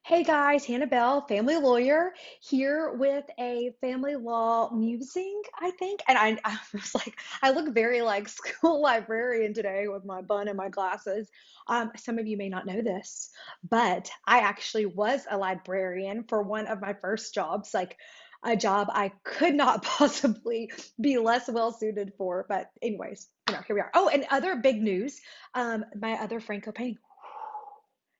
Hey guys, Hannah Bell, family lawyer, here with a family law musing, I think. And I was like, I look very like school librarian today with my bun and my glasses. Some of you may not know this, but I actually was a librarian for one of my first jobs, like a job I could not possibly be less well suited for. But anyways, here we are. Oh, and other big news, my other Franco painting.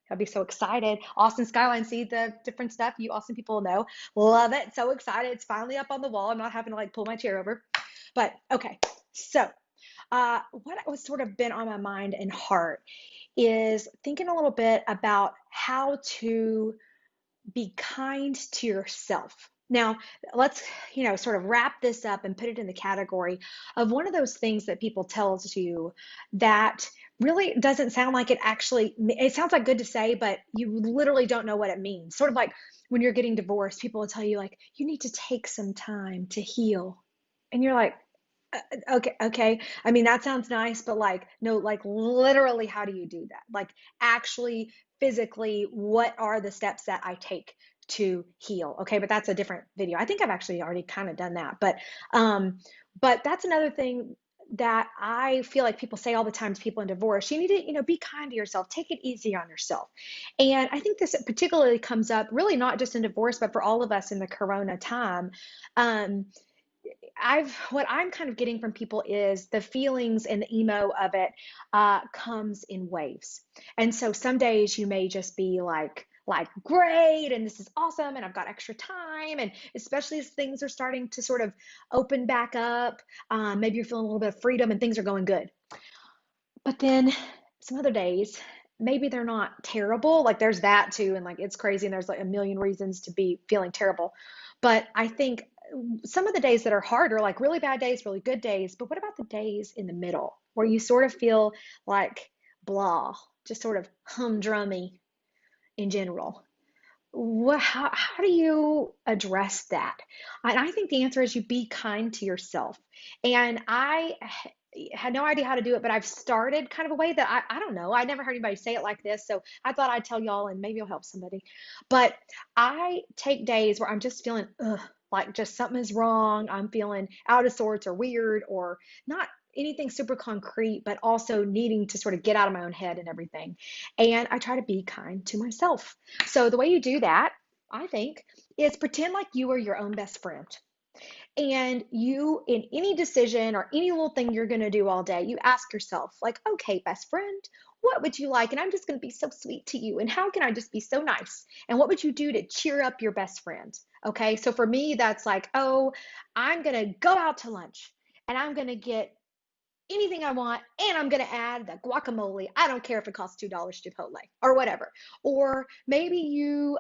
I'll be so excited. Austin Skyline, see the different stuff you Austin people know. Love it. So excited. It's finally up on the wall. I'm not having to like pull my chair over. But okay. So, what was sort of been on my mind and heart is thinking a little bit about how to be kind to yourself. Now, let's, sort of wrap this up and put it in the category of one of those things that people tells you that really doesn't sound like it sounds like good to say, but you literally don't know what it means. Sort of like when you're getting divorced, people will tell you like, you need to take some time to heal. And you're like, okay. I mean, that sounds nice, but like, no, like literally, how do you do that? Like, actually, physically, what are the steps that I take to heal? Okay, but that's a different video. I think I've actually already kind of done that, but that's another thing that I feel like people say all the time to people in divorce. You need to, be kind to yourself, take it easy on yourself. And I think this particularly comes up really not just in divorce, but for all of us in the Corona time. Um, what I'm kind of getting from people is the feelings and the emo of it comes in waves. And so some days you may just be like great and this is awesome and I've got extra time, and especially as things are starting to sort of open back up, maybe you're feeling a little bit of freedom and things are going good. But then some other days, maybe they're not terrible. Like there's that too, and like it's crazy, and there's like a million reasons to be feeling terrible. But I think some of the days that are hard are like really bad days, really good days. But what about the days in the middle where you sort of feel like blah, just sort of humdrummy in general? How do you address that? And I think the answer is you be kind to yourself. And had no idea how to do it, but I've started kind of a way that I don't know. I never heard anybody say it like this. So I thought I'd tell y'all and maybe it'll help somebody. But I take days where I'm just feeling, ugh, like just something is wrong. I'm feeling out of sorts or weird or not anything super concrete, but also needing to sort of get out of my own head and everything. And I try to be kind to myself. So the way you do that, I think, is pretend like you are your own best friend. And you, in any decision or any little thing you're going to do all day, you ask yourself, like, okay, best friend, what would you like? And I'm just going to be so sweet to you. And how can I just be so nice? And what would you do to cheer up your best friend? Okay. So for me, that's like, oh, I'm going to go out to lunch and I'm going to get anything I want, and I'm going to add the guacamole. I don't care if it costs $2 Chipotle or whatever. Or maybe you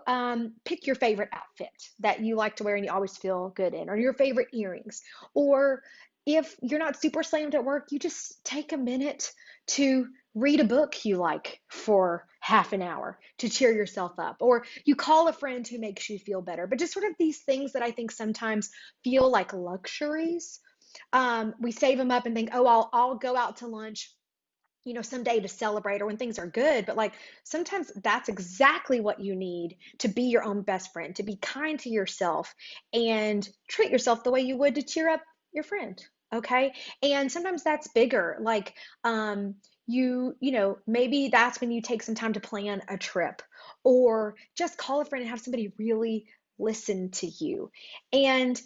pick your favorite outfit that you like to wear and you always feel good in, or your favorite earrings. Or if you're not super slammed at work, you just take a minute to read a book you like for half an hour to cheer yourself up. Or you call a friend who makes you feel better. But just sort of these things that I think sometimes feel like luxuries, we save them up and think, oh, I'll go out to lunch, someday to celebrate or when things are good. But like sometimes that's exactly what you need to be your own best friend, to be kind to yourself and treat yourself the way you would to cheer up your friend. Okay. And sometimes that's bigger. Like, maybe that's when you take some time to plan a trip or just call a friend and have somebody really listen to you. And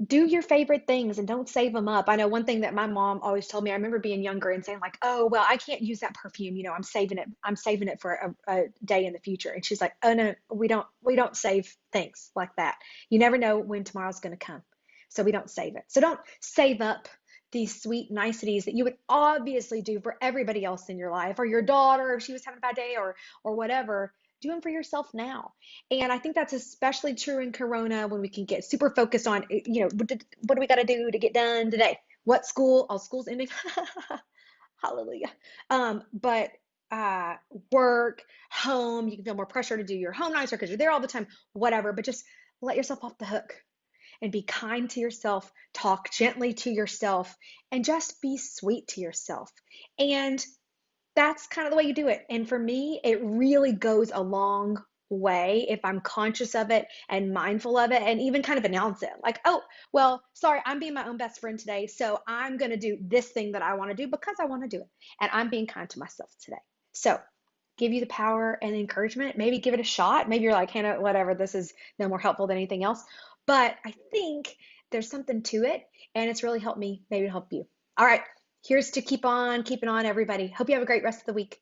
do your favorite things and don't save them up. I know one thing that my mom always told me, I remember being younger and saying like, "Oh, well, I can't use that perfume, I'm saving it. I'm saving it for a day in the future." And she's like, "Oh no, we don't save things like that. You never know when tomorrow's going to come. So we don't save it. So don't save up these sweet niceties that you would obviously do for everybody else in your life or your daughter if she was having a bad day or whatever. Do them for yourself now." And I think that's especially true in Corona when we can get super focused on, what do we got to do to get done today? What school? All school's ending. Hallelujah. But uh, work, home, you can feel more pressure to do your home nicer because you're there all the time, whatever. But just let yourself off the hook and be kind to yourself. Talk gently to yourself and just be sweet to yourself. And that's kind of the way you do it. And for me, it really goes a long way if I'm conscious of it and mindful of it, and even kind of announce it like, oh, well, sorry, I'm being my own best friend today. So I'm going to do this thing that I want to do because I want to do it. And I'm being kind to myself today. So give you the power and encouragement. Maybe give it a shot. Maybe you're like, Hannah, whatever, this is no more helpful than anything else. But I think there's something to it, and it's really helped me. Maybe it'll help you. All right, here's to keep on keeping on, everybody. Hope you have a great rest of the week.